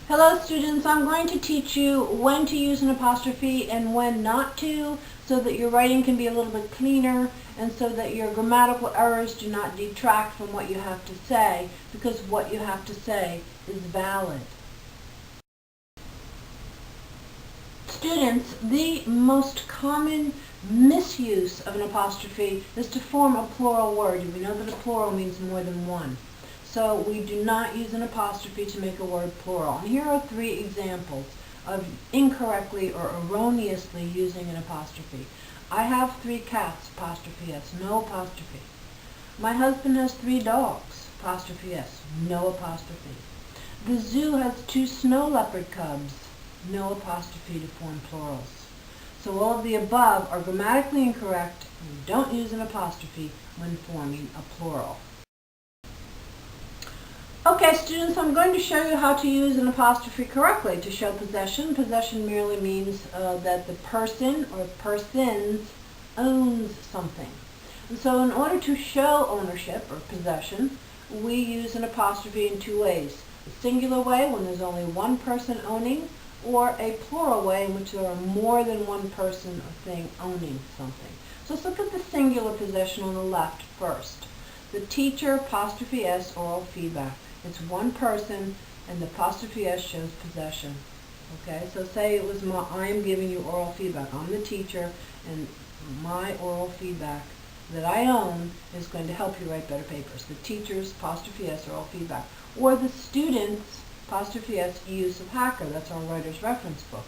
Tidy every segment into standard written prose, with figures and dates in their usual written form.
Hello students, I'm going to teach you when to use an apostrophe and when not to, so that your writing can be a little bit cleaner and so that your grammatical errors do not detract from what you have to say, because what you have to say is valid. Students, the most common misuse of an apostrophe is to form a plural word. We know that a plural means more than one. So we do not use an apostrophe to make a word plural. And here are 3 examples of incorrectly or erroneously using an apostrophe. I have 3 cats, apostrophe S, no apostrophe. My husband has 3 dogs, apostrophe S, no apostrophe. The zoo has 2 snow leopard cubs, no apostrophe to form plurals. So all of the above are grammatically incorrect, and we don't use an apostrophe when forming a plural. Okay, students, I'm going to show you how to use an apostrophe correctly to show possession. Possession merely means that the person or persons owns something. And so in order to show ownership or possession, we use an apostrophe in 2 ways. A singular way, when there's only one person owning, or a plural way in which there are more than one person or thing owning something. So let's look at the singular possession on the left first. The teacher, apostrophe S, oral feedback. It's one person, and the apostrophe S shows possession. Okay, so say it was I am giving you oral feedback. I'm the teacher, and my oral feedback that I own is going to help you write better papers. The teacher's, apostrophe S, oral feedback. Or the student's, apostrophe S, use of Hacker. That's our writer's reference book.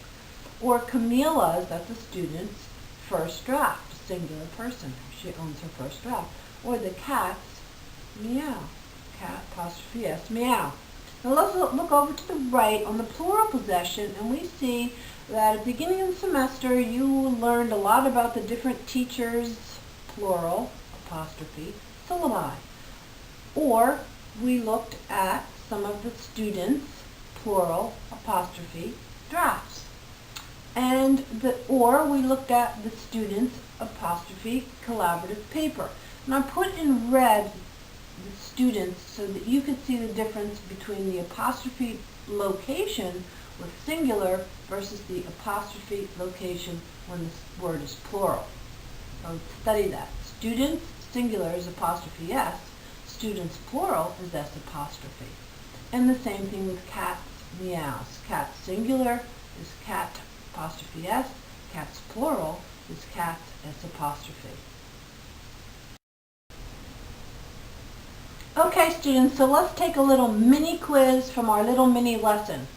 Or Camila's, that's the student's, first draft, a singular person. She owns her first draft. Or the cat's, meow. Cat, apostrophe S, meow. Now let's look over to the right on the plural possession, and we see that at the beginning of the semester you learned a lot about the different teachers, plural, apostrophe, syllabi. Or we looked at some of the students, plural, apostrophe, drafts. Or we looked at the students, apostrophe, collaborative paper. And I put in red the students so that you could see the difference between the apostrophe location with singular versus the apostrophe location when the word is plural. So study that. Students, singular is apostrophe S. Students, plural is S apostrophe. And the same thing with cats, meows. Cat singular is cat apostrophe S. Cats plural is cat S apostrophe. Okay, students, so let's take a little mini quiz from our little mini lesson.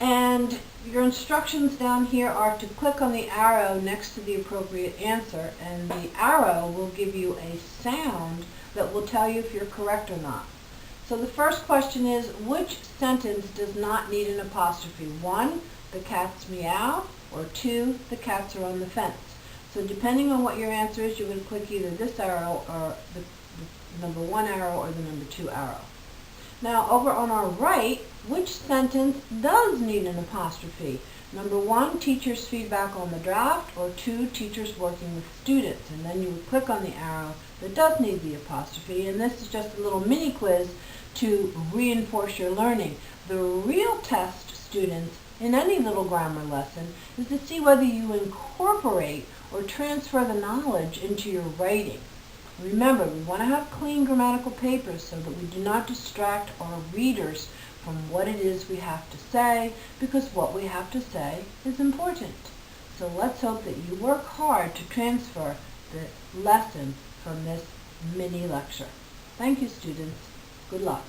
And your instructions down here are to click on the arrow next to the appropriate answer, and the arrow will give you a sound that will tell you if you're correct or not. So the first question is, which sentence does not need an apostrophe? 1, the cats meow, or 2, the cats are on the fence. So depending on what your answer is, you're going to click either this arrow or the number 1 arrow or the number 2 arrow. Now over on our right, which sentence does need an apostrophe? Number 1, teacher's feedback on the draft, or 2, teachers working with students. And then you would click on the arrow that does need the apostrophe, and this is just a little mini quiz to reinforce your learning. The real test, students, in any little grammar lesson is to see whether you incorporate or transfer the knowledge into your writing. Remember, we want to have clean grammatical papers so that we do not distract our readers from what it is we have to say, because what we have to say is important. So let's hope that you work hard to transfer the lesson from this mini lecture. Thank you, students. Good luck.